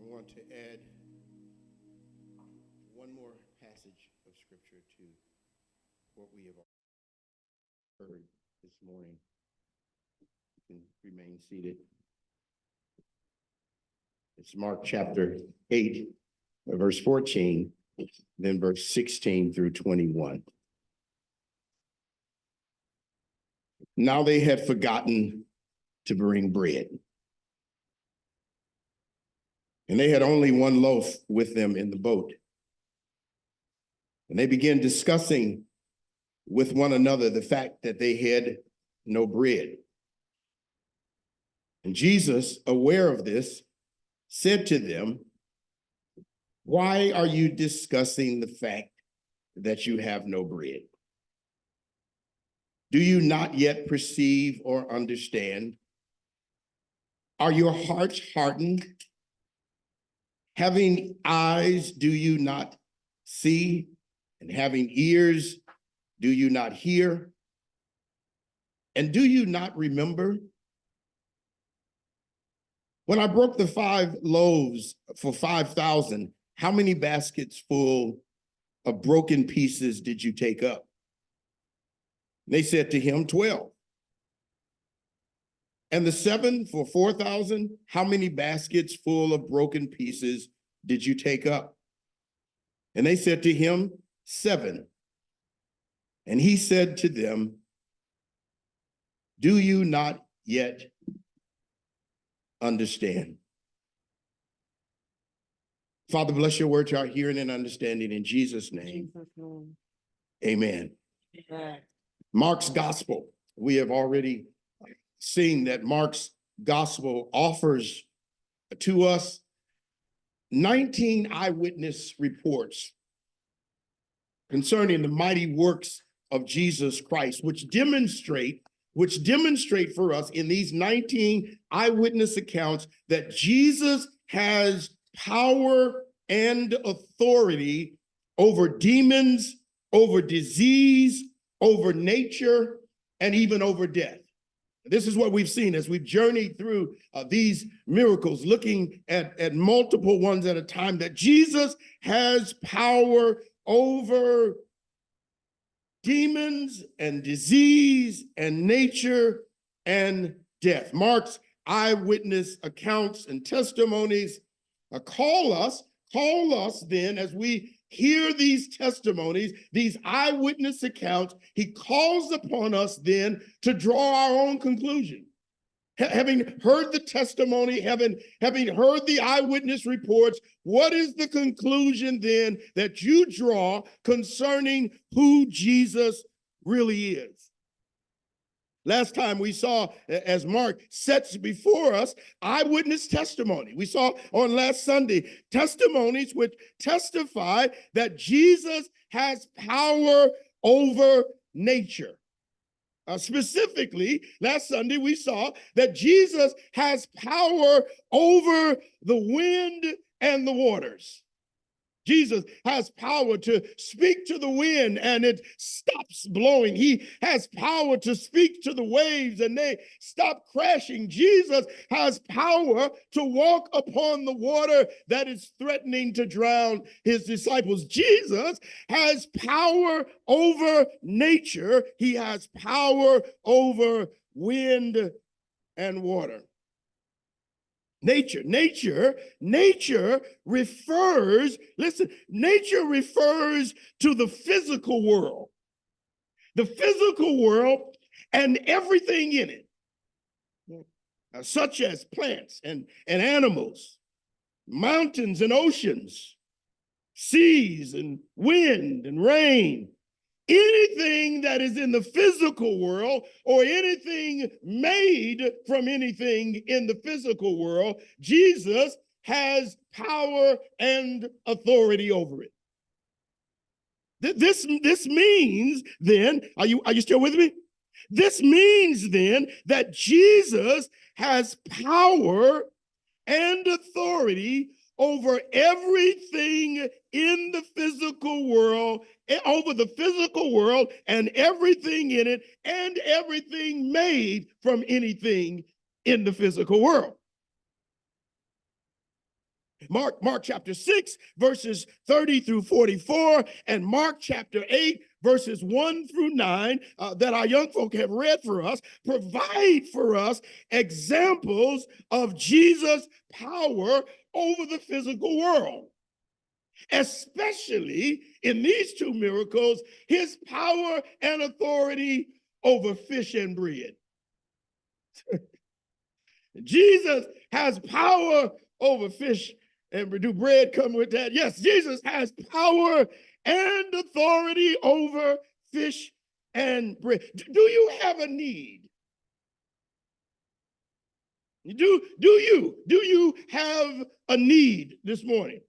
want to add one more passage of scripture to what we have heard this morning. You can remain seated. It's Mark chapter 8, verse 14, then verse 16 through 21. Now they had forgotten to bring bread, and they had only one loaf with them in the boat. And they began discussing with one another the fact that they had no bread. And Jesus, aware of this, said to them, "Why are you discussing the fact that you have no bread? Do you not yet perceive or understand? Are your hearts hardened? Having eyes, do you not see? And having ears, do you not hear? And do you not remember? When I broke the 5 loaves for 5,000, how many baskets full of broken pieces did you take up?" They said to him, 12. "And the 7 for 4,000, how many baskets full of broken pieces did you take up?" And they said to him, 7. And he said to them, "Do you not yet understand?" Father, bless your word to our hearing and understanding in Jesus' name. Amen. Amen. Mark's gospel. We have already seen that Mark's gospel offers to us 19 eyewitness reports concerning the mighty works of Jesus Christ, which demonstrate for us in these 19 eyewitness accounts that Jesus has power and authority over demons, over disease, over nature, and even over death. This is what we've seen as we've journeyed through these miracles, looking at multiple ones at a time, that Jesus has power over demons and disease and nature and death. Mark's eyewitness accounts and testimonies call us then, as we hear these testimonies, these eyewitness accounts, he calls upon us then to draw our own conclusion. Having heard the testimony, having heard the eyewitness reports, what is the conclusion then that you draw concerning who Jesus really is? Last time we saw, as Mark sets before us, eyewitness testimony. We saw on last Sunday testimonies which testify that Jesus has power over nature. Specifically, last Sunday we saw that Jesus has power over the wind and the waters. Jesus has power to speak to the wind and it stops blowing. He has power to speak to the waves and they stop crashing. Jesus has power to walk upon the water that is threatening to drown his disciples. Jesus has power over nature. He has power over wind and water. Nature refers, listen, nature refers to the physical world and everything in it, such as plants and animals, mountains and oceans, seas and wind and rain. Anything that is in the physical world or anything made from anything in the physical world, Jesus has power and authority over it. This means then, are you still with me? This means then that Jesus has power and authority over everything in the physical world, over the physical world and everything in it, and everything made from anything in the physical world. Mark chapter 6, verses 30 through 44, and Mark chapter 8, verses 1 through 9, that our young folk have read for us, provide for us examples of Jesus' power over the physical world. Especially in these two miracles, his power and authority over fish and bread. Jesus has power over fish and bread. Do bread come with that? Yes, Jesus has power and authority over fish and bread. Do you have a need? Do you have a need this morning?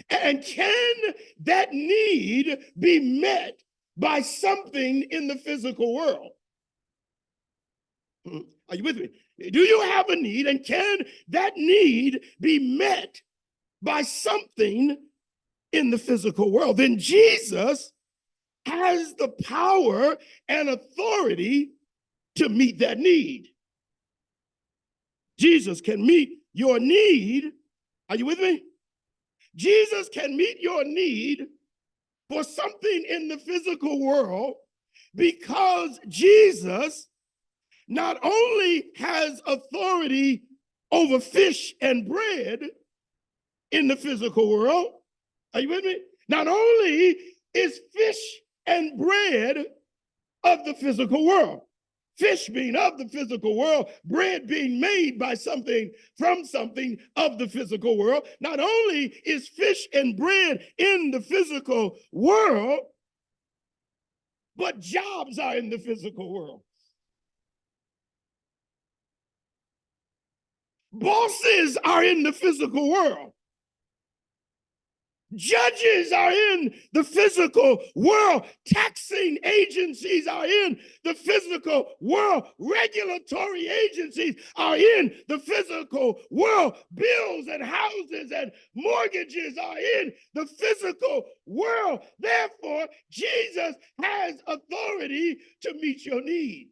And can that need be met by something in the physical world? Are you with me? Do you have a need, and can that need be met by something in the physical world? Then Jesus has the power and authority to meet that need. Jesus can meet your need. Are you with me? Jesus can meet your need for something in the physical world because Jesus not only has authority over fish and bread in the physical world. Are you with me? Not only is fish and bread of the physical world, fish being of the physical world, bread being made by something from something of the physical world. Not only is fish and bread in the physical world, but jobs are in the physical world. Bosses are in the physical world. Judges are in the physical world. Taxing agencies are in the physical world. Regulatory agencies are in the physical world. Bills and houses and mortgages are in the physical world. Therefore, Jesus has authority to meet your need.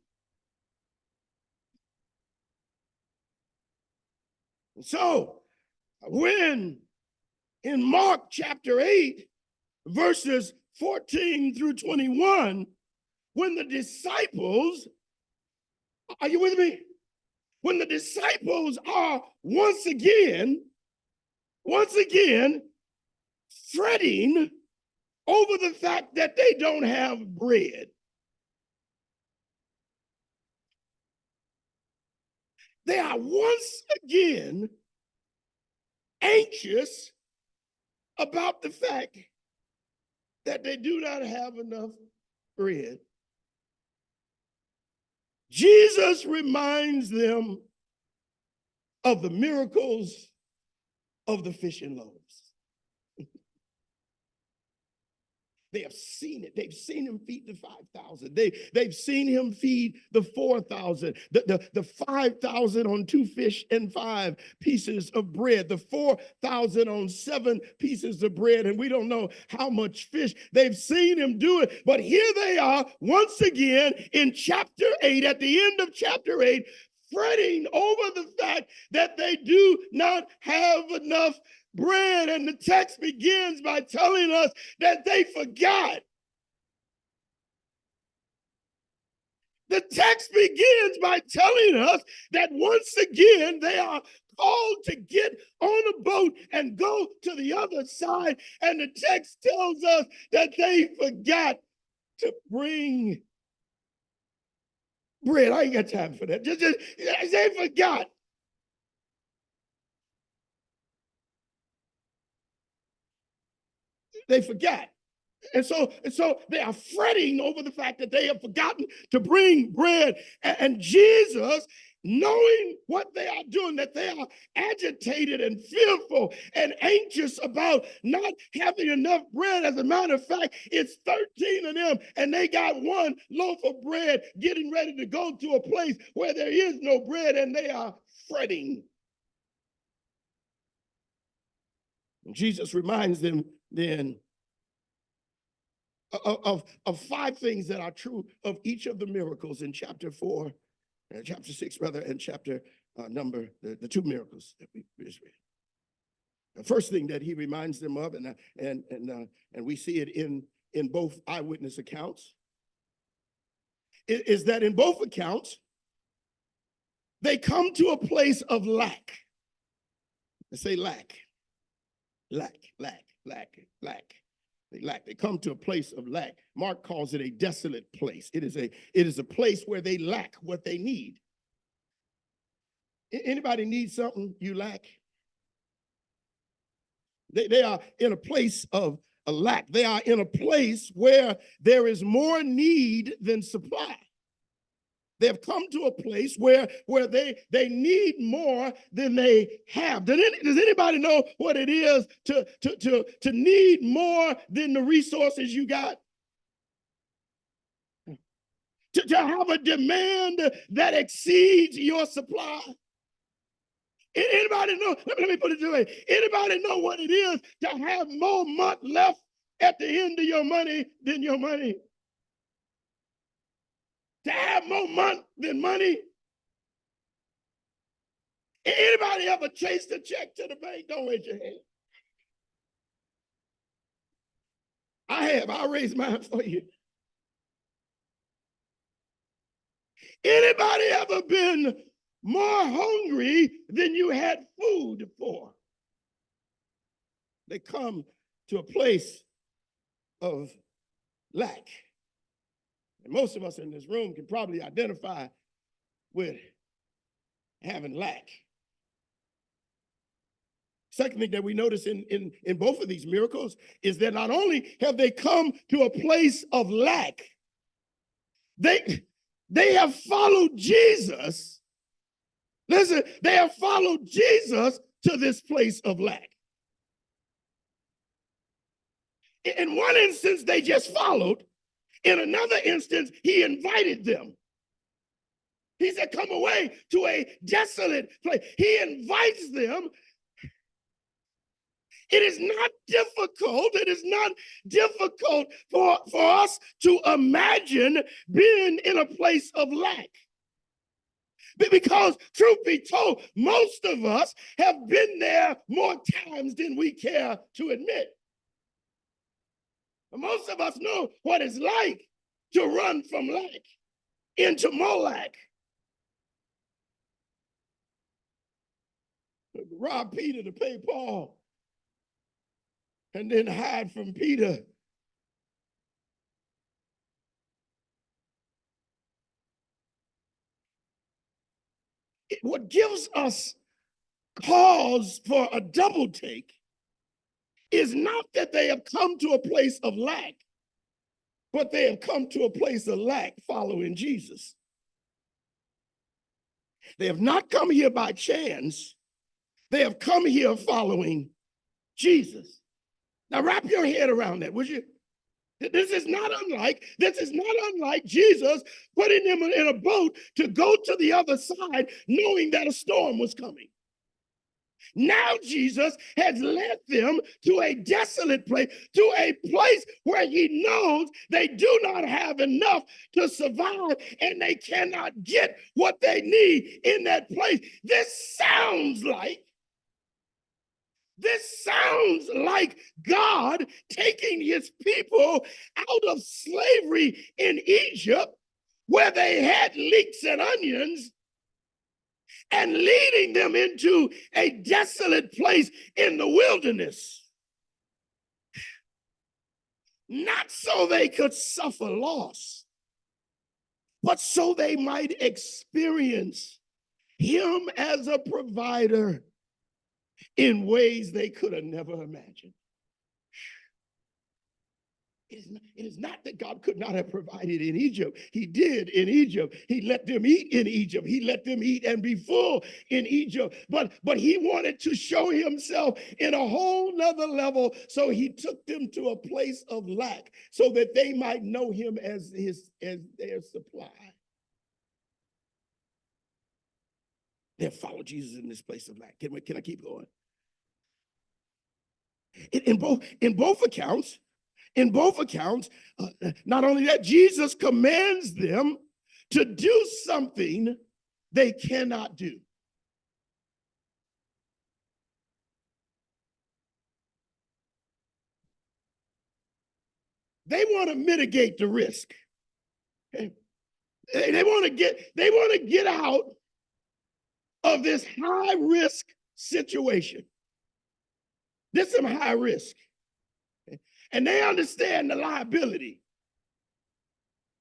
So, when in Mark chapter 8, verses 14 through 21, when the disciples, are you with me? When the disciples are once again fretting over the fact that they don't have bread. They are once again anxious about the fact that they do not have enough bread. Jesus reminds them of the miracles of the fish and loaves. They have seen it. They've seen him feed the 5,000. They've seen him feed the 4,000, the 5,000 on 2 fish and 5 pieces of bread, the 4,000 on 7 pieces of bread, and we don't know how much fish. They've seen him do it, but here they are once again in chapter 8, at the end of chapter 8, fretting over the fact that they do not have enough bread. And the text begins by telling us that they forgot. The text begins by telling us that once again they are called to get on a boat and go to the other side. And the text tells us that they forgot to bring bread. I ain't got time for that. Just they forgot. They forgot. And so they are fretting over the fact that they have forgotten to bring bread. And Jesus, knowing what they are doing, that they are agitated and fearful and anxious about not having enough bread. As a matter of fact, it's 13 of them, and they got 1 loaf of bread getting ready to go to a place where there is no bread, and they are fretting. And Jesus reminds them then of 5 things that are true of each of the miracles in chapter 4, chapter 6 rather, and chapter number, the 2 miracles that we just read. The first thing that he reminds them of, and we see it in both eyewitness accounts, is that in both accounts, they come to a place of lack. They say lack, lack, lack, lack, lack. They lack. They come to a place of lack. Mark calls it a desolate place. It is a place where they lack what they need. Anybody need something you lack? They are in a place of a lack. They are in a place where there is more need than supply. They have come to a place where they need more than they have. Does anybody know what it is to need more than the resources you got? To have a demand that exceeds your supply? Anybody know? Let me put it this way. Anybody know what it is to have more month left at the end of your money than your money? To have more month than money? Anybody ever chased a check to the bank? Don't raise your hand. I have. I'll raise mine for you. Anybody ever been more hungry than you had food for? They come to a place of lack. And most of us in this room can probably identify with having lack. Second thing that we notice in both of these miracles is that not only have they come to a place of lack, they have followed Jesus. Listen, they have followed Jesus to this place of lack. In one instance, they just followed. In another instance, he invited them. He said, come away to a desolate place. He invites them. It is not difficult. It is not difficult for us to imagine being in a place of lack. Because truth be told, most of us have been there more times than we care to admit. Most of us know what it's like to run from lack into more lack. Rob Peter to pay Paul, and then hide from Peter. What gives us cause for a double take is not that they have come to a place of lack, but they have come to a place of lack following Jesus. They have not come here by chance. They have come here following Jesus. Now wrap your head around that, would you? This is not unlike Jesus putting them in a boat to go to the other side, knowing that a storm was coming. Now Jesus has led them to a desolate place, to a place where he knows they do not have enough to survive and they cannot get what they need in that place. This sounds like God taking his people out of slavery in Egypt, where they had leeks and onions, and leading them into a desolate place in the wilderness. Not so they could suffer loss, but so they might experience him as a provider in ways they could have never imagined. It is not that God could not have provided in Egypt. He did in Egypt. He let them eat in Egypt. He let them eat and be full in Egypt. But he wanted to show himself in a whole nother level. So he took them to a place of lack so that they might know him as their supply. They followed Jesus in this place of lack. Can I keep going? In both accounts, not only that, Jesus commands them to do something they cannot do. they want to mitigate the risk. Okay? They want to get out of this high risk situation. This is some high risk. Okay? And they understand the liability.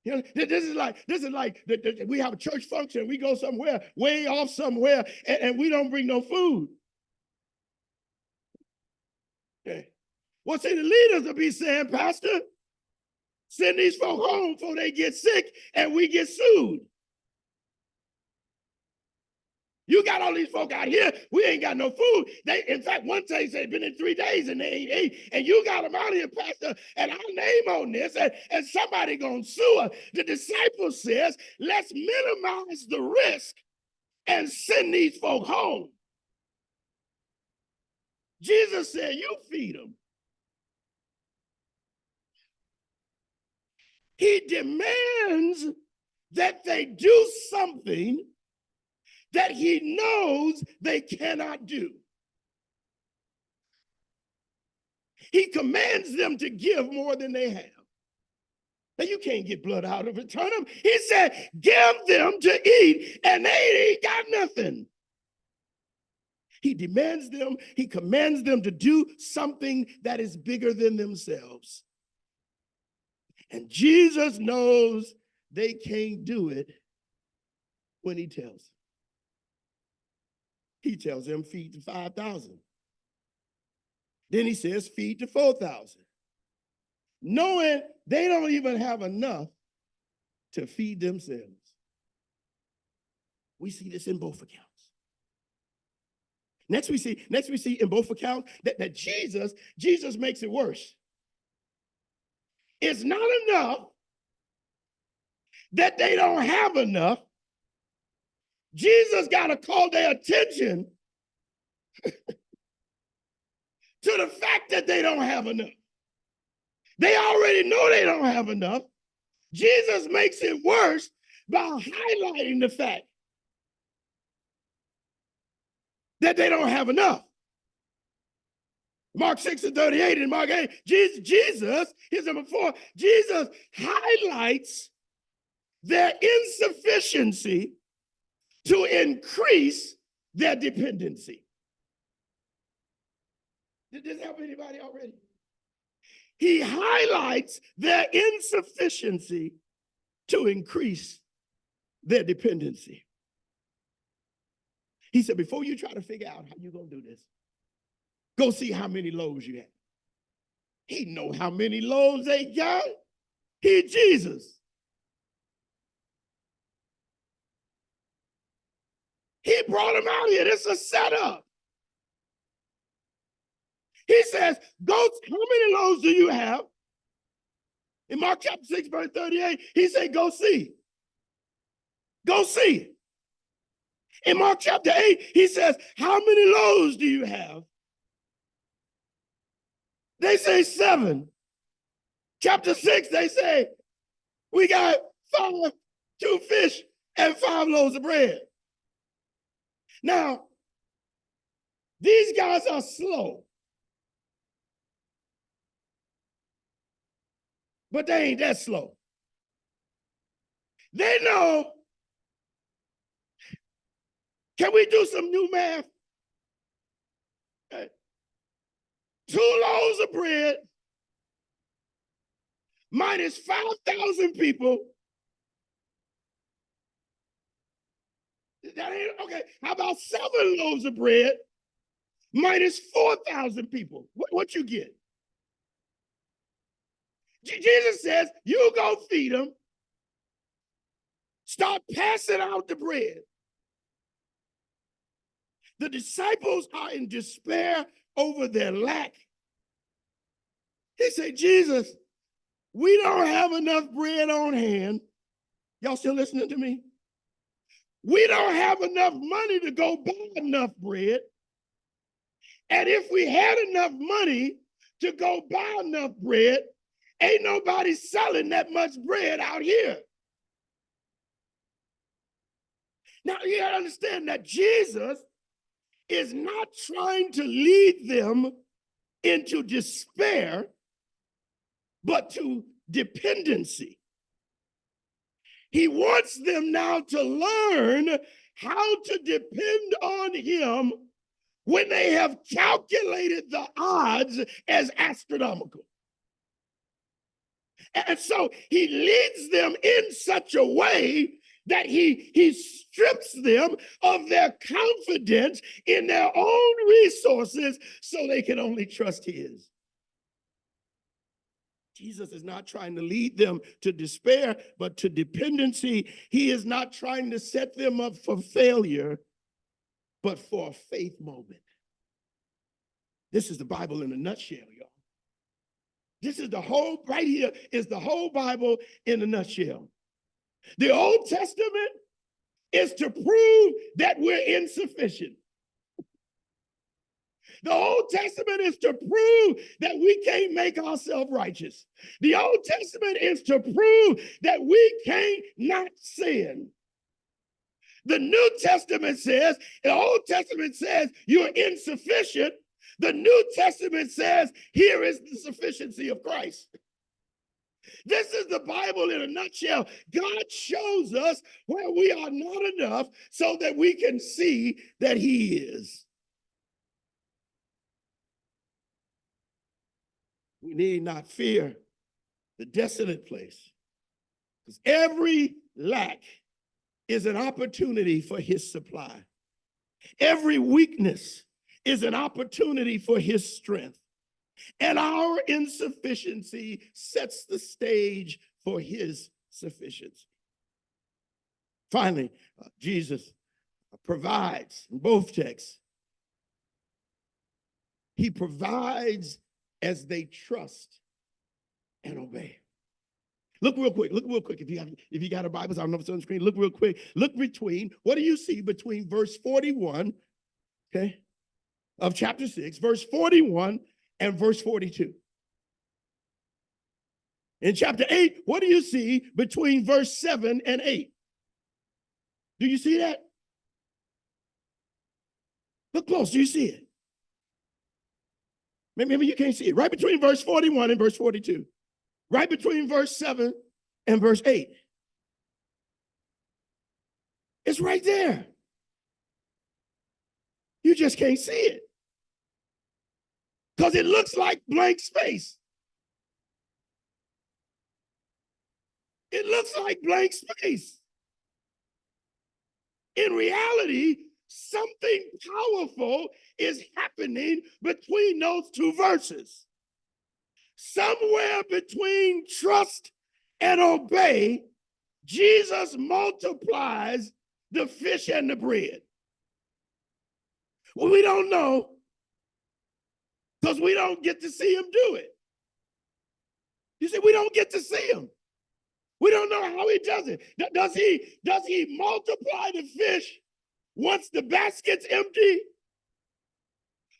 You know, this is like we have a church function. We go somewhere, way off somewhere, and we don't bring no food. Okay. Well, see, the leaders will be saying, Pastor, send these folk home before they get sick and we get sued. You got all these folk out here, we ain't got no food. In fact, one day they been in 3 days and they ain't ate, and you got them out here, Pastor, and our name on this, and somebody gonna sue us. The disciple says, let's minimize the risk and send these folk home. Jesus said, you feed them. He demands that they do something that he knows they cannot do. He commands them to give more than they have. Now, you can't get blood out of it, turn them. He said, give them to eat, and they ain't got nothing. He demands them, he commands them to do something that is bigger than themselves. And Jesus knows they can't do it when he tells them. He tells them, feed the 5,000. Then he says, feed the 4,000. Knowing they don't even have enough to feed themselves. We see this in both accounts. Next we see in both accounts that Jesus makes it worse. It's not enough that they don't have enough. Jesus got to call their attention to the fact that they don't have enough. They already know they don't have enough. Jesus makes it worse by highlighting the fact that they don't have enough. Mark 6:38 and Mark 8, Jesus, here's number 4, Jesus highlights their insufficiency to increase their dependency. Did this help anybody already? He highlights their insufficiency to increase their dependency. He said, before you try to figure out how you're going to do this, go see how many loaves you have. He know how many loaves they got. He Jesus. He brought them out here. This is a setup. He says, go, how many loaves do you have? In Mark chapter 6, verse 38, he said, go see. Go see. In Mark chapter 8, he says, how many loaves do you have? They say 7. Chapter 6, they say, we got 5, 2 fish, and 5 loaves of bread. Now, these guys are slow. But they ain't that slow. They know. Can we do some new math? 2 loaves of bread minus 5,000 people. That ain't okay. How about 7 loaves of bread minus 4,000 people? What you get? Jesus says, you go feed them. Start passing out the bread. The disciples are in despair over their lack. He said, Jesus, we don't have enough bread on hand. Y'all still listening to me? We don't have enough money to go buy enough bread. And if we had enough money to go buy enough bread, ain't nobody selling that much bread out here. Now, you gotta understand that Jesus is not trying to lead them into despair, but to dependency. He wants them now to learn how to depend on him when they have calculated the odds as astronomical. And so he leads them in such a way that he strips them of their confidence in their own resources so they can only trust his. Jesus is not trying to lead them to despair, but to dependency. He is not trying to set them up for failure, but for a faith moment. This is the Bible in a nutshell, y'all. This is the whole, right here is the whole Bible in a nutshell. The Old Testament is to prove that we're insufficient. The Old Testament is to prove that we can't make ourselves righteous. The Old Testament is to prove that we can't not sin. The New Testament says, the Old Testament says you're insufficient. The New Testament says here is the sufficiency of Christ. This is the Bible in a nutshell. God shows us where we are not enough so that we can see that he is. We need not fear the desolate place, because every lack is an opportunity for his supply. Every weakness is an opportunity for his strength. And our insufficiency sets the stage for his sufficiency. Finally, Jesus provides in both texts. He provides as they trust and obey. Look real quick. If you got a Bible, I don't know if it's on the screen. Look real quick. Look between. What do you see between verse 41, okay, of chapter 6, verse 41 and verse 42? In chapter 8, what do you see between verse 7 and 8? Do you see that? Look close. Do you see it? Maybe you can't see it. Right between verse 41 and verse 42. Right between verse 7 and verse 8. It's right there. You just can't see it, because it looks like blank space. It looks like blank space. In reality, something powerful is happening between those two verses. Somewhere between trust and obey, Jesus multiplies the fish and the bread. Well, we don't know, because we don't get to see him do it. You see, we don't get to see him. We don't know how he does it. Does he multiply the fish once the basket's empty?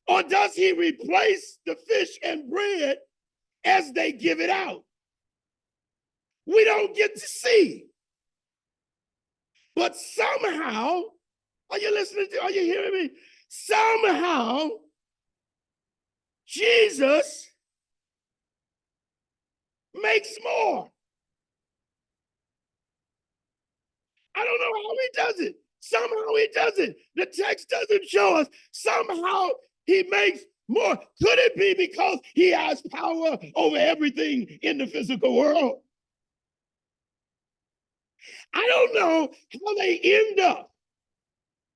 Or does he replace the fish and bread as they give it out? We don't get to see. But somehow, are you listening to, are you hearing me? Somehow, Jesus makes more. I don't know how he does it. Somehow he does it. The text doesn't show us. Somehow he makes more. Could it be because he has power over everything in the physical world? I don't know how they end up.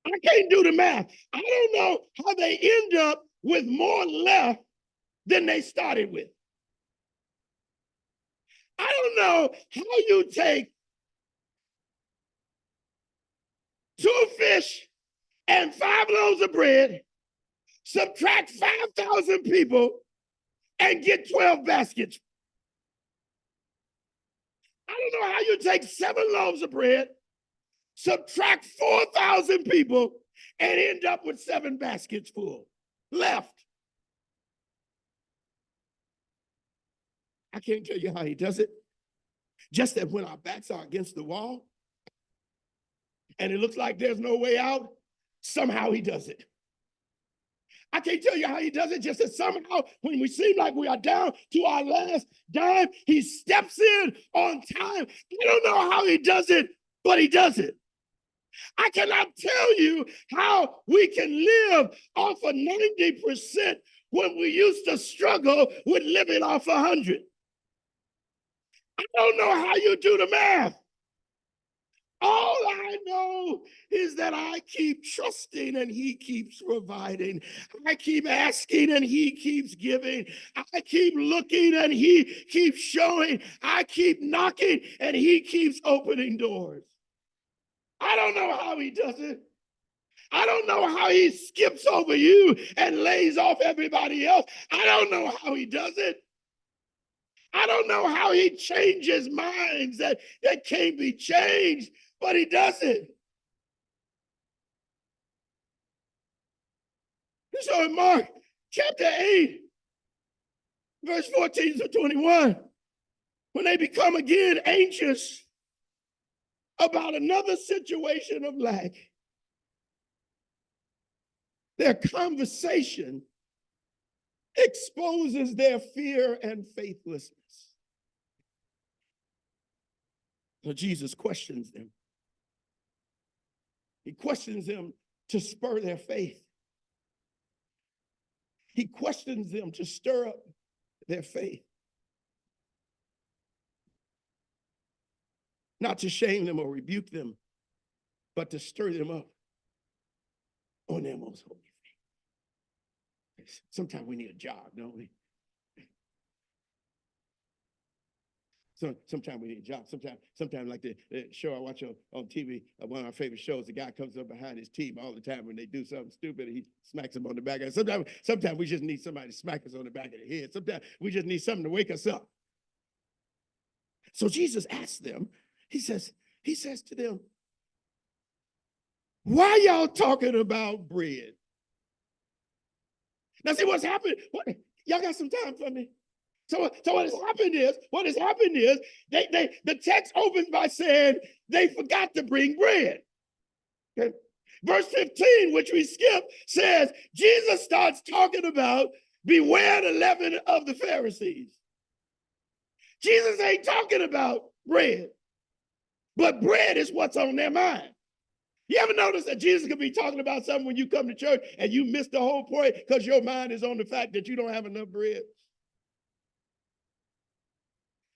I can't do the math. I don't know how they end up with more left than they started with. I don't know how you take 2 fish and 5 loaves of bread, subtract 5,000 people, and get 12 baskets. I don't know how you take 7 loaves of bread, subtract 4,000 people, and end up with 7 baskets full left. I can't tell you how he does it. Just that when our backs are against the wall and it looks like there's no way out, somehow he does it. I can't tell you how he does it. Just that somehow, when we seem like we are down to our last dime, he steps in on time. I don't know how he does it, but he does it. I cannot tell you how we can live off of 90% when we used to struggle with living off 100. I don't know how you do the math. All I know is that I keep trusting and he keeps providing. I keep asking and he keeps giving. I keep looking and he keeps showing. I keep knocking and he keeps opening doors. I don't know how he does it. I don't know how he skips over you and lays off everybody else. I don't know how he does it. I don't know how he changes minds that can't be changed, but he does it. So in Mark chapter 8, verse 14 to 21, when they become again anxious about another situation of lack, their conversation exposes their fear and faithlessness. So Jesus questions them. He questions them to spur their faith. He questions them to stir up their faith. Not to shame them or rebuke them, but to stir them up on their most holy faith. Sometimes we need a jog, don't we? So sometimes we need a job. Sometimes like the show I watch on TV, one of my favorite shows, the guy comes up behind his team all the time when they do something stupid, he smacks them on the back of the head. Sometimes we just need somebody to smack us on the back of the head. Sometimes we just need something to wake us up. So Jesus asks them, he says to them, why y'all talking about bread? Now see what's happened? Y'all got some time for me? So what has happened is the text opens by saying they forgot to bring bread. Okay? Verse 15, which we skip, says Jesus starts talking about beware the leaven of the Pharisees. Jesus ain't talking about bread, but bread is what's on their mind. You ever notice that Jesus could be talking about something when you come to church and you miss the whole point because your mind is on the fact that you don't have enough bread?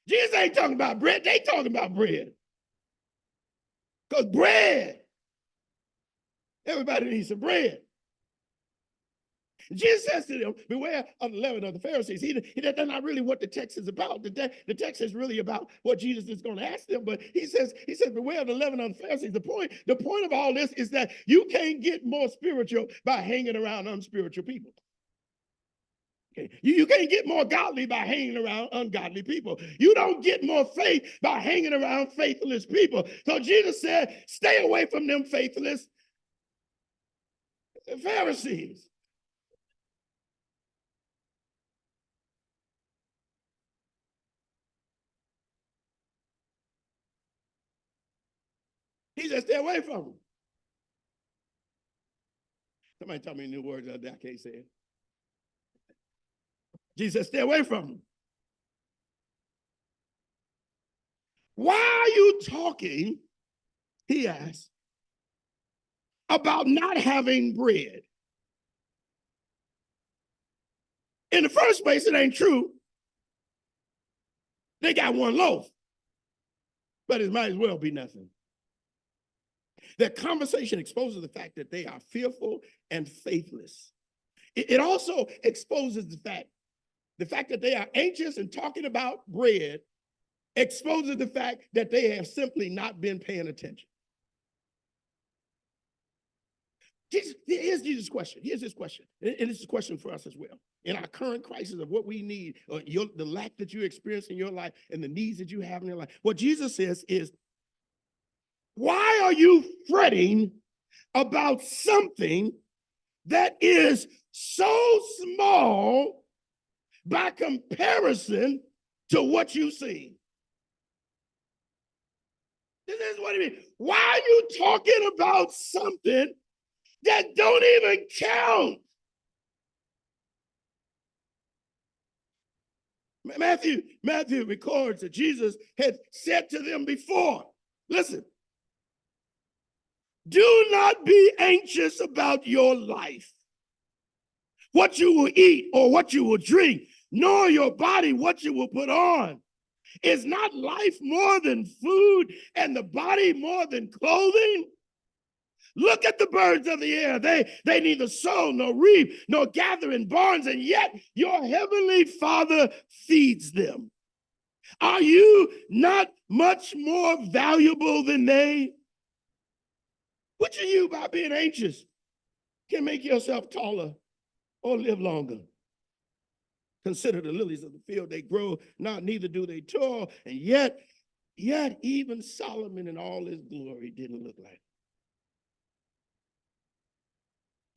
Jesus ain't talking about bread. They talking about bread. Because bread, everybody needs some bread. Jesus says to them, beware of the leaven of the Pharisees. That's not really what the text is about. The text is really about what Jesus is going to ask them. But he says, beware of the leaven of the Pharisees. The point of all this is that you can't get more spiritual by hanging around unspiritual people. Okay. You can't get more godly by hanging around ungodly people. You don't get more faith by hanging around faithless people. So Jesus said, stay away from them faithless Pharisees. He said, stay away from them. Somebody tell me a new word that I can't say it. Jesus said, stay away from them. Why are you talking, he asked, about not having bread? In the first place, it ain't true. They got one loaf, but it might as well be nothing. Their conversation exposes the fact that they are fearful and faithless. It also exposes the fact that they are anxious and talking about bread exposes the fact that they have simply not been paying attention. Here's Jesus' question. Here's his question. And it's a question for us as well. In our current crisis of what we need, or the lack that you experience in your life and the needs that you have in your life, what Jesus says is, why are you fretting about something that is so small by comparison to what you see? This is what I mean. Why are you talking about something that don't even count Matthew records that Jesus had said to them before, listen, do not be anxious about your life, what you will eat or what you will drink, nor your body what you will put on. Is not life more than food and the body more than clothing? Look at the birds of the air. They neither sow nor reap nor gather in barns, and yet your heavenly Father feeds them. Are you not much more valuable than they? Which of you, by being anxious, can make yourself taller or live longer? Consider the lilies of the field. They grow not, neither do they toil, and yet even Solomon in all his glory didn't look like it.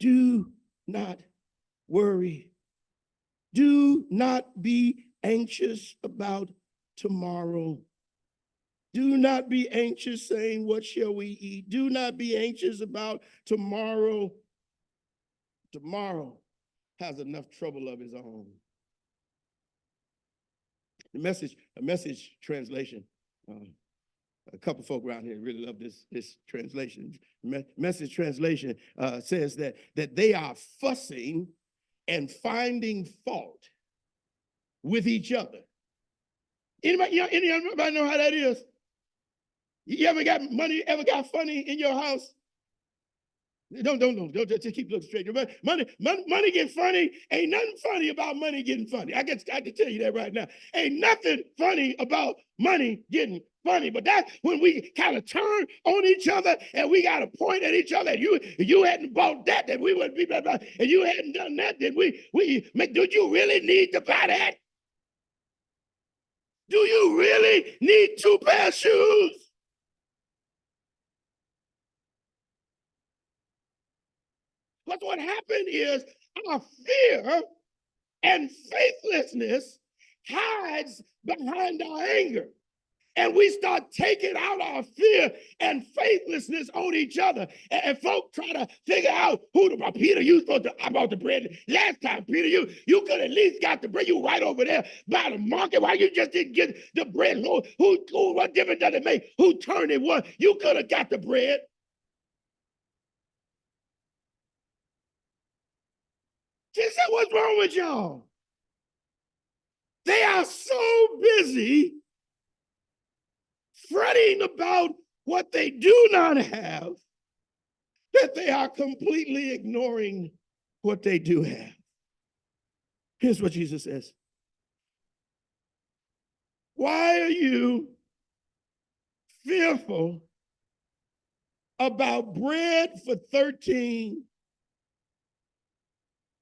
Do not worry. Do not be anxious about tomorrow. Do not be anxious saying, what shall we eat? Do not be anxious about tomorrow. Tomorrow has enough trouble of its own. A message translation. A couple folk around here really love this translation. Message translation says that they are fussing and finding fault with each other. Anybody know how that is? You ever got funny in your house? Don't just keep looking straight. Money get funny. Ain't nothing funny about money getting funny. I can tell you that right now. Ain't nothing funny about money getting funny. But that's when we kind of turn on each other and we got to point at each other. You hadn't bought that we wouldn't be blah, blah, and you hadn't done that. Did you really need to buy that? Do you really need 2 pairs of shoes? But what happened is our fear and faithlessness hides behind our anger. And we start taking out our fear and faithlessness on each other. And folk try to figure out Peter, I bought the bread last time. Peter, you could at least got the bread. You right over there by the market. Why you just didn't get the bread? What difference does it make? Who turned it was? You could have got the bread. She said, what's wrong with y'all? They are so busy fretting about what they do not have that they are completely ignoring what they do have. Here's what Jesus says. Why are you fearful about bread for 13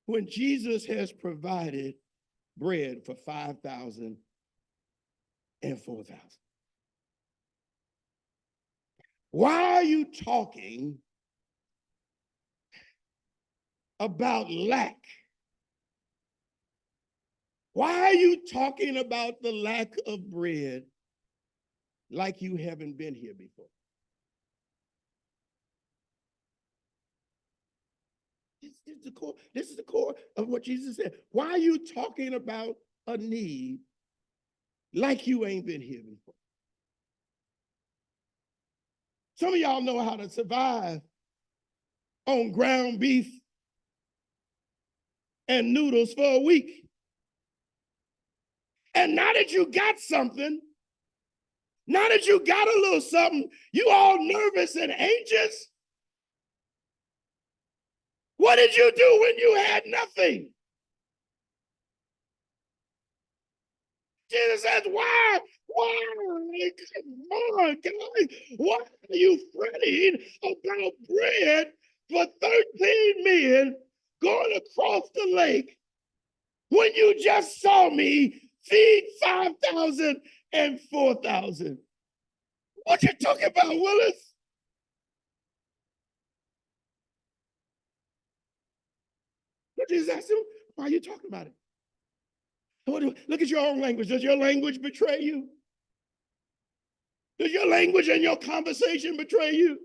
when Jesus has provided bread for 5,000 and 4,000? Why are you talking about lack? Why are you talking about the lack of bread like you haven't been here before? This is the core of what Jesus said. Why are you talking about a need like you ain't been here before? Some of y'all know how to survive on ground beef and noodles for a week. And now that you got something, now that you got a little something, you all nervous and anxious. What did you do when you had nothing? Jesus says, why? Come on, guys. Why are you fretting about bread for 13 men going across the lake when you just saw me feed 5,000 and 4,000? What you talking about, Willis? But Jesus asked him, why are you talking about it? Look at your own language. Does your language betray you? Does your language and your conversation betray you?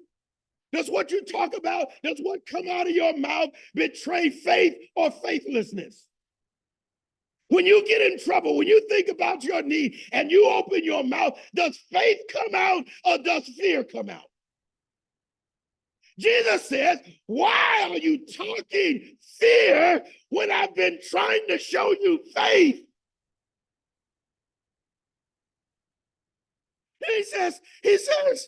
Does what you talk about, does what come out of your mouth betray faith or faithlessness? When you get in trouble, when you think about your need and you open your mouth, does faith come out or does fear come out? Jesus says, why are you talking fear when I've been trying to show you faith? And he says,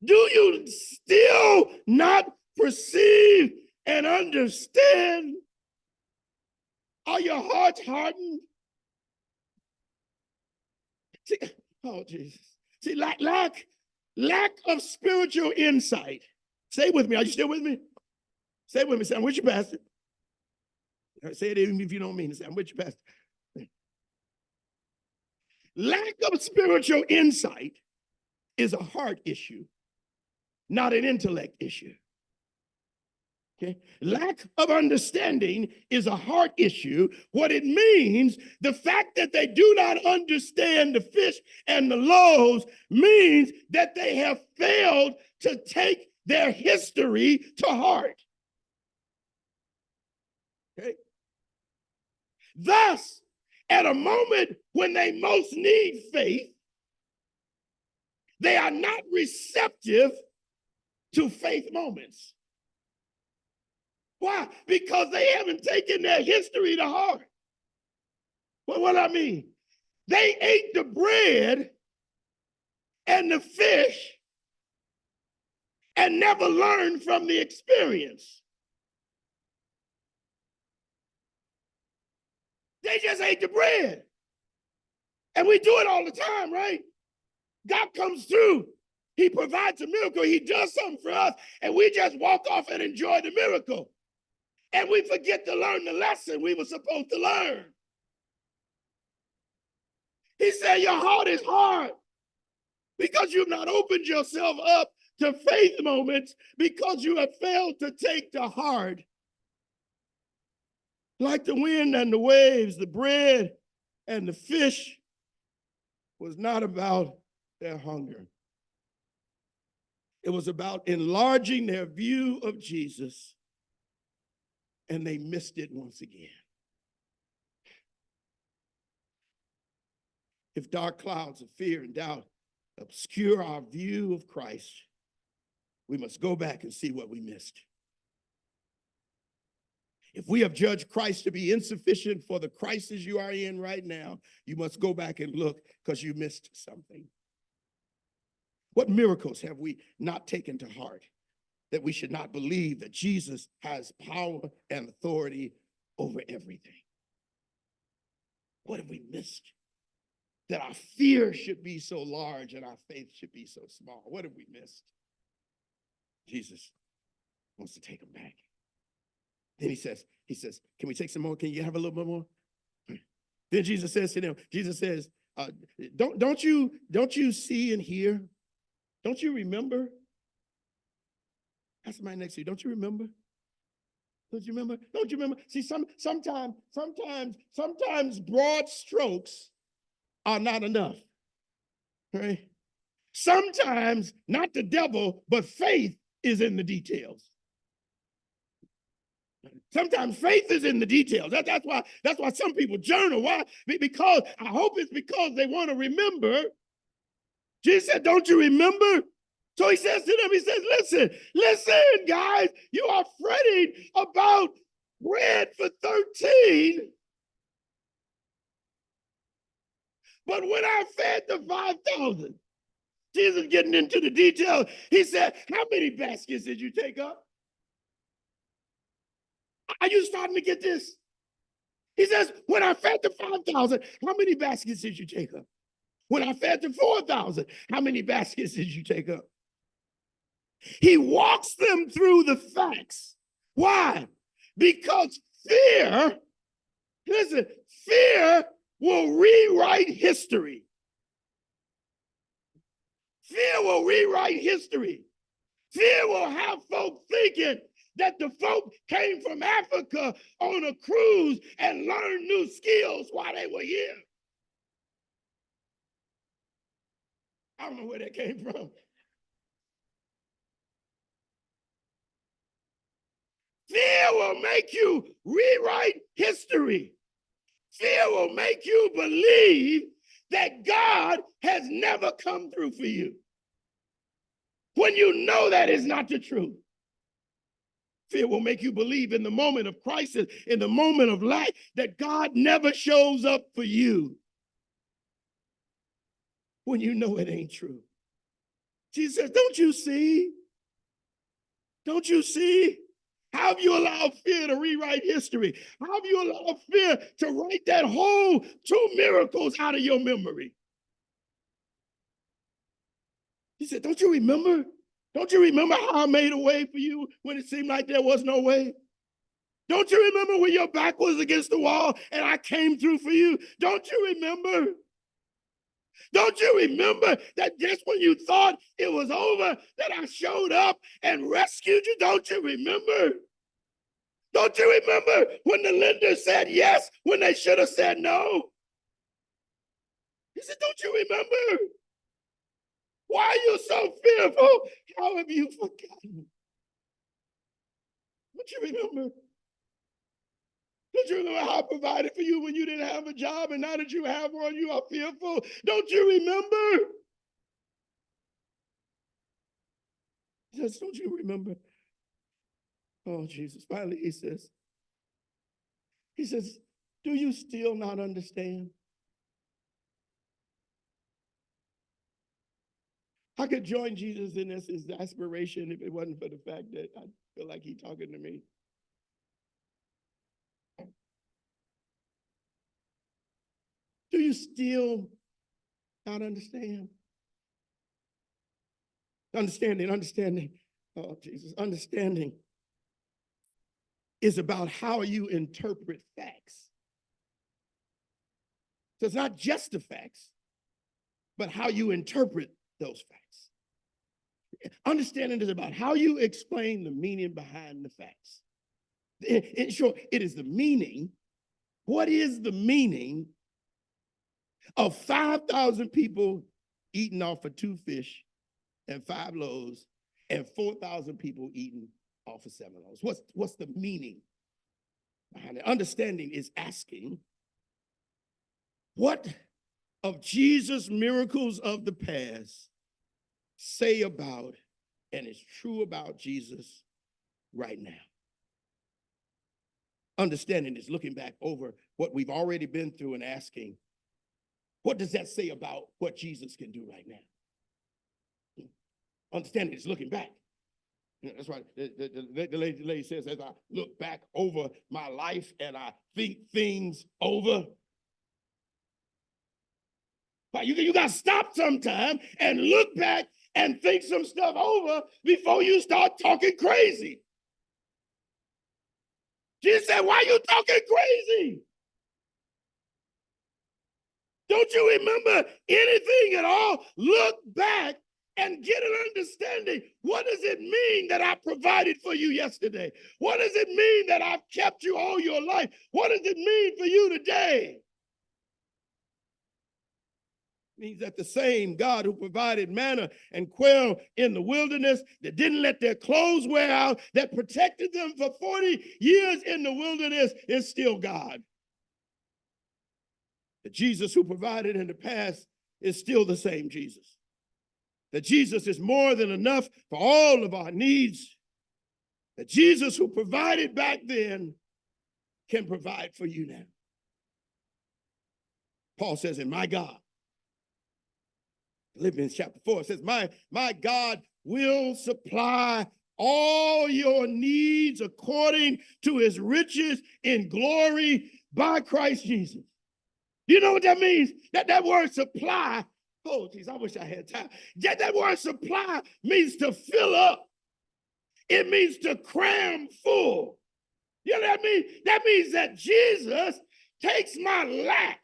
do you still not perceive and understand? Are your hearts hardened? See, oh, Jesus. See, lack of spiritual insight. Say it with me. Are you still with me? Say it with me. Say, I'm with you, Pastor. Say it even if you don't mean it. Say, I'm with you, Pastor. Lack of spiritual insight is a heart issue, not an intellect issue. Okay? Lack of understanding is a heart issue. What it means, the fact that they do not understand the fish and the loaves means that they have failed to take their history to heart. Okay? Thus, at a moment when they most need faith, they are not receptive to faith moments. Why? Because they haven't taken their history to heart. Well, what I mean? They ate the bread and the fish and never learned from the experience. They just ate the bread. And we do it all the time, right? God comes through. He provides a miracle. He does something for us, and we just walk off and enjoy the miracle. And we forget to learn the lesson we were supposed to learn. He said, your heart is hard because you've not opened yourself up to faith moments, because you have failed to take to heart. Like the wind and the waves, the bread and the fish was not about their hunger. It was about enlarging their view of Jesus, and they missed it once again. If dark clouds of fear and doubt obscure our view of Christ, we must go back and see what we missed. If we have judged Christ to be insufficient for the crisis you are in right now, you must go back and look because you missed something. What miracles have we not taken to heart that we should not believe that Jesus has power and authority over everything? What have we missed? That our fear should be so large and our faith should be so small. What have we missed? Jesus wants to take them back. Then he says, can we take some more? Can you have a little bit more? Then Jesus says to them, don't you see and hear? Don't you remember? Ask somebody next to you, don't you remember? Don't you remember? Don't you remember? See, sometimes broad strokes are not enough, right? Sometimes not the devil, but faith is in the details. Sometimes faith is in the details. That's why some people journal. Why? Because I hope it's because they want to remember. Jesus said, don't you remember? So he says to them, he says, listen, guys, you are fretting about bread for 13. But when I fed the 5,000, Jesus getting into the details, he said, how many baskets did you take up? Are you starting to get this? He says, when I fed the 5,000, how many baskets did you take up? When I fed the 4,000, how many baskets did you take up? He walks them through the facts. Why? Because fear will rewrite history. Fear will rewrite history. Fear will have folk thinking that the folk came from Africa on a cruise and learned new skills while they were here. I don't know where that came from. Fear will make you rewrite history. Fear will make you believe that God has never come through for you, when you know that is not the truth. Fear will make you believe in the moment of crisis, in the moment of lack, that God never shows up for you, when you know it ain't true. Jesus says, don't you see? Don't you see? How have you allowed fear to rewrite history? How have you allowed fear to write that whole 2 miracles out of your memory? He said, don't you remember? Don't you remember how I made a way for you when it seemed like there was no way? Don't you remember when your back was against the wall and I came through for you? Don't you remember? Don't you remember that just when you thought it was over, that I showed up and rescued you? Don't you remember? Don't you remember when the lender said yes when they should have said no? He said, don't you remember? Why are you so fearful? How have you forgotten? Don't you remember? Don't you remember how I provided for you when you didn't have a job, and now that you have one, you are fearful? Don't you remember? He says, don't you remember? Oh, Jesus. Finally, he says, do you still not understand? I could join Jesus in this exasperation if it wasn't for the fact that I feel like he's talking to me. Do you still not understand? Understanding. Oh, Jesus. Understanding is about how you interpret facts. So it's not just the facts, but how you interpret those facts. Understanding is about how you explain the meaning behind the facts. In short, it is the meaning. What is the meaning of 5,000 people eating off of 2 fish and 5 loaves and 4,000 people eating off of 7 loaves? What's the meaning behind it? Understanding is asking, what of Jesus' miracles of the past say about and is true about Jesus right now? Understanding is looking back over what we've already been through and asking, what does that say about what Jesus can do right now? Understanding is looking back. That's why the lady says, as I look back over my life and I think things over. But you got to stop sometime and look back and think some stuff over before you start talking crazy. Jesus said, why are you talking crazy? Don't you remember anything at all? Look back and get an understanding. What does it mean that I provided for you yesterday? What does it mean that I've kept you all your life? What does it mean for you today? It means that the same God who provided manna and quail in the wilderness, that didn't let their clothes wear out, that protected them for 40 years in the wilderness, is still God. The Jesus who provided in the past is still the same Jesus. That Jesus is more than enough for all of our needs. That Jesus who provided back then can provide for you now. Paul says, in my God, Philippians chapter 4, it says, my God will supply all your needs according to his riches in glory by Christ Jesus. You know what that means? That word supply, oh, geez, I wish I had time. That word supply means to fill up. It means to cram full. You know what I mean? That means that Jesus takes my lack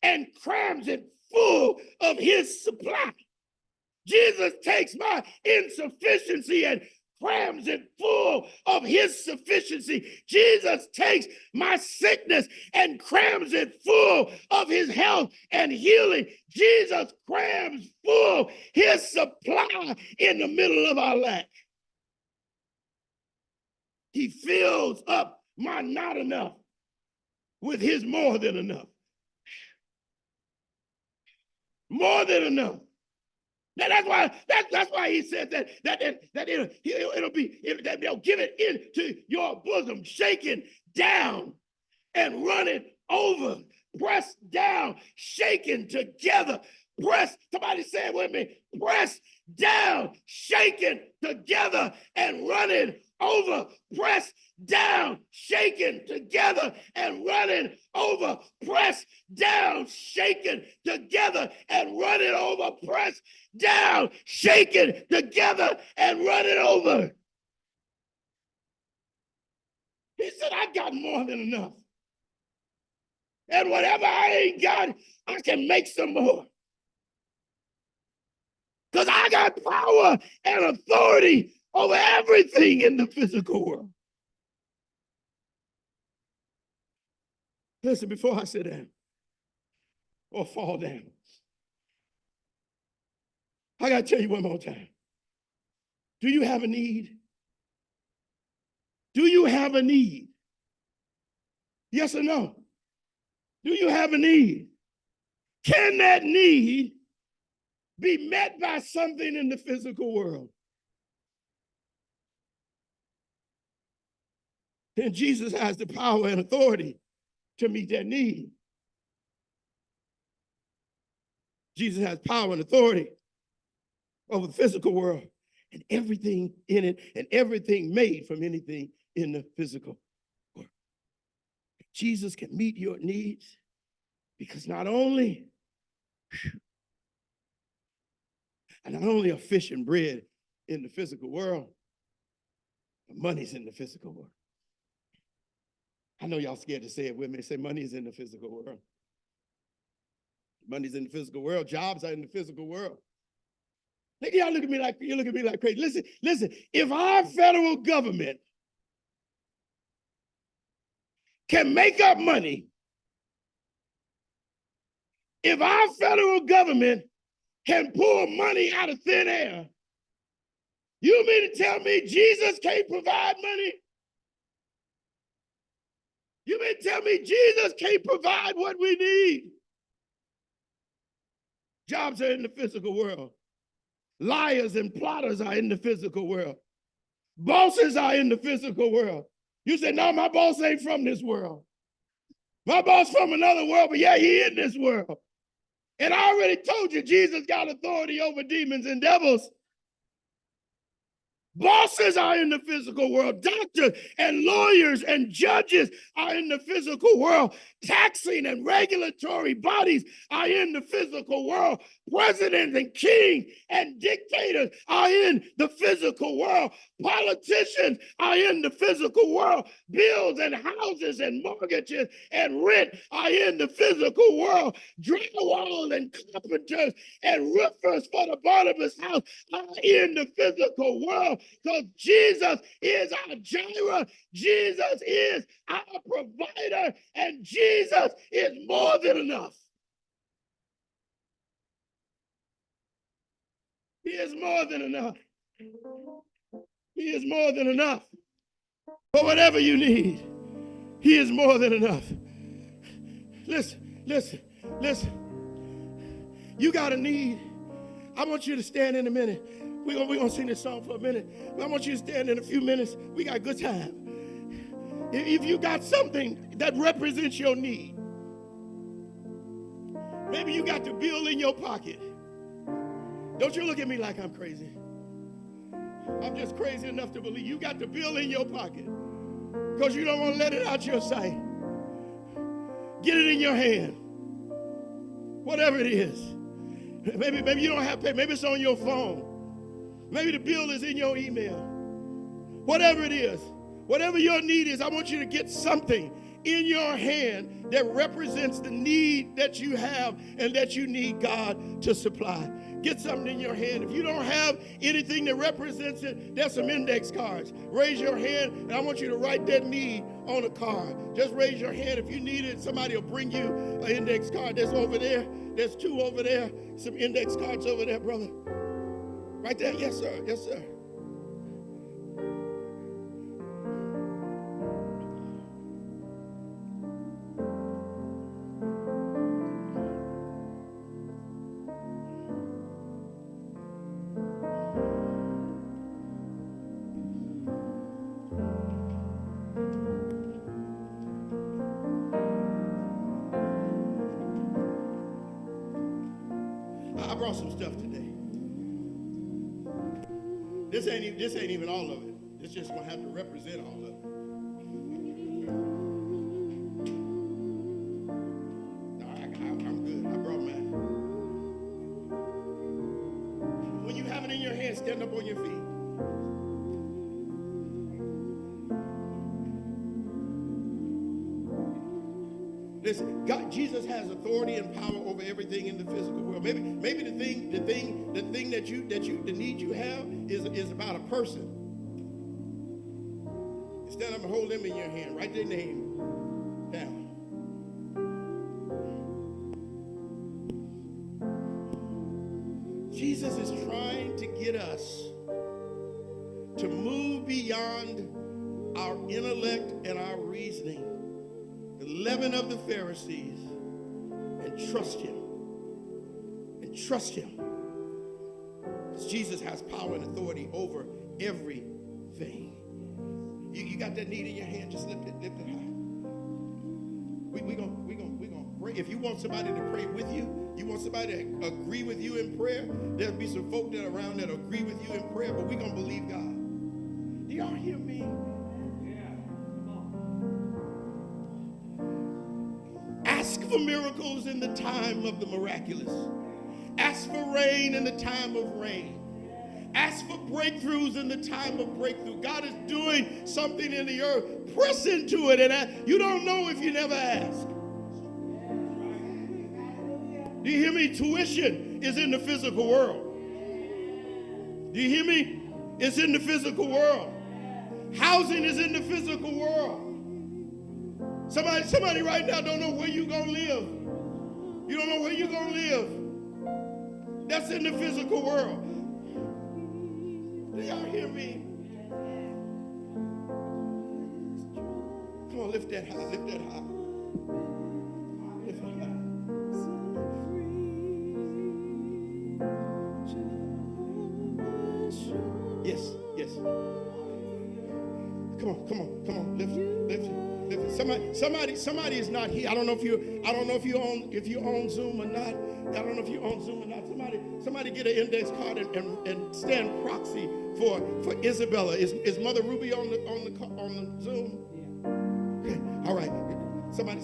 and crams it full of his supply. Jesus takes my insufficiency and crams it full of his sufficiency. Jesus takes my sickness and crams it full of his health and healing. Jesus crams full his supply in the middle of our lack. He fills up my not enough with his more than enough. More than enough. That's why he said that they'll give it into your bosom, shaken down and running over, pressed down, shaken together. Somebody say it with me, pressed down, shaken together and running over, pressed down, shaken together and running over, pressed down, shaken together and running over, pressed down, shaken together and running over. He said, I got more than enough. And whatever I ain't got, I can make some more. Because I got power and authority over everything in the physical world. Listen, before I sit down or fall down, I got to tell you one more time. Do you have a need? Do you have a need? Yes or no? Do you have a need? Can that need be met by something in the physical world? Then Jesus has the power and authority to meet that need. Jesus has power and authority over the physical world and everything in it and everything made from anything in the physical world. Jesus can meet your needs because not only are fish and bread in the physical world, but money's in the physical world. I know y'all scared to say it with me. Say money is in the physical world. Money's in the physical world. Jobs are in the physical world. Y'all look at me like crazy. Listen. If our federal government can make up money, if our federal government can pull money out of thin air, you mean to tell me Jesus can't provide money? You mean to tell me Jesus can't provide what we need? Jobs are in the physical world. Liars and plotters are in the physical world. Bosses are in the physical world. You say, no, my boss ain't from this world. My boss from another world, but yeah, he in this world. And I already told you, Jesus got authority over demons and devils. Bosses are in the physical world. Doctors and lawyers and judges are in the physical world. Taxing and regulatory bodies are in the physical world. Presidents and kings and dictators are in the physical world. Politicians are in the physical world. Bills and houses and mortgages and rent are in the physical world. Drywall and carpenters and roofers for the Barnabas house are in the physical world. Because Jesus is our Jireh, Jesus is our provider, and Jesus is more than enough. He is more than enough. He is more than enough. For whatever you need, he is more than enough. Listen. You got a need. I want you to stand in a minute. We're gonna sing this song for a minute. But I want you to stand in a few minutes. We got good time. If you got something that represents your need, maybe you got the bill in your pocket. Don't you look at me like I'm crazy. I'm just crazy enough to believe you got the bill in your pocket because you don't want to let it out your sight. Get it in your hand. Whatever it is. Maybe you don't have to pay. Maybe it's on your phone. Maybe the bill is in your email. Whatever it is, whatever your need is, I want you to get something in your hand that represents the need that you have and that you need God to supply. Get something in your hand. If you don't have anything that represents it, there's some index cards. Raise your hand, and I want you to write that need on a card. Just raise your hand if you need it. Somebody will bring you an index card. That's over there. There's two over there. Some index cards over there, brother. Right there? Yes, sir. Yes, sir. I brought some stuff today. This ain't even all of it. It's just gonna have to represent all of it. No, I'm good. I brought mine. When you have it in your hand, stand up on your feet. Listen, Jesus has authority and power over everything in the physical world. Maybe the need you have is about a person. Stand up and hold them in your hand. Write their name down. Jesus is trying to get us to move beyond our intellect and our reasoning, the leaven of the Pharisees, and trust him. And trust him. Because Jesus has power and authority over everything. You got that need in your hand, just lift it high. We're gonna pray. If you want somebody to pray with you, you want somebody to agree with you in prayer, there'll be some folk that are around that agree with you in prayer, but we're gonna believe God. Do y'all hear me? Ask for miracles in the time of the miraculous. Ask for rain in the time of rain. Ask for breakthroughs in the time of breakthrough. God is doing something in the earth. Press into it, and you don't know if you never ask. Do you hear me? Tuition is in the physical world. Do you hear me? It's in the physical world. Housing is in the physical world. Somebody right now don't know where you're going to live. You don't know where you're going to live. That's in the physical world. Do y'all hear me? Come on, lift that high, lift that high. Lift it high. Yes. Come on, lift it. Somebody is not here. I don't know if you're on Zoom or not. Somebody get an index card and stand proxy for Isabella. Is Mother Ruby on the Zoom? Okay. All right. Somebody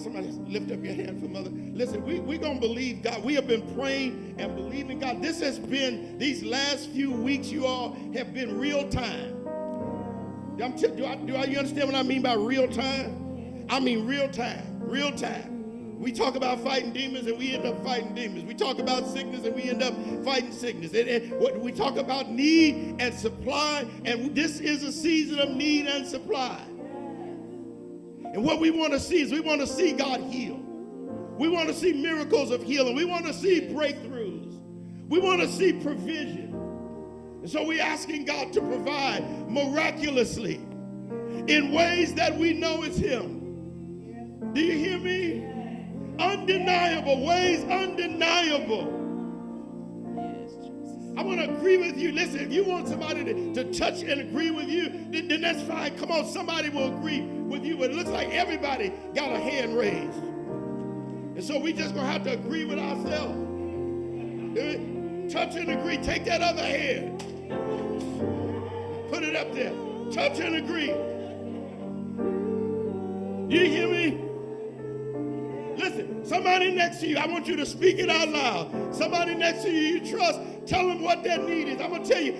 lift up your hand for Mother. Listen, we're going to believe God. We have been praying and believing God. This has been, these last few weeks, you all have been real time. Do you understand what I mean by real time? I mean real time. We talk about fighting demons and we end up fighting demons. We talk about sickness and we end up fighting sickness. And we talk about need and supply, and this is a season of need and supply. And what we want to see is we want to see God heal. We want to see miracles of healing. We want to see breakthroughs. We want to see provision. And so we're asking God to provide miraculously in ways that we know it's him. Do you hear me? Undeniable ways, undeniable. I want to agree with you. Listen, if you want somebody to touch and agree with you, then that's fine. Come on, somebody will agree with you. But it looks like everybody got a hand raised. And so we just going to have to agree with ourselves. Touch and agree. Take that other hand. Put it up there. Touch and agree. You hear me? Listen, somebody next to you, I want you to speak it out loud. Somebody next to you trust, tell them what that need is. I'm gonna tell you,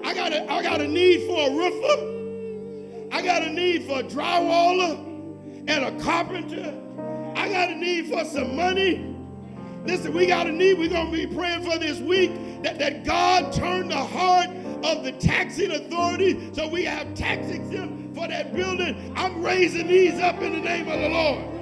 I got a need for a roofer. I got a need for a drywaller and a carpenter. I got a need for some money. Listen, we got a need. We're gonna be praying for this week that God turn the heart of the taxing authority so we have tax exempt for that building. I'm raising these up in the name of the Lord.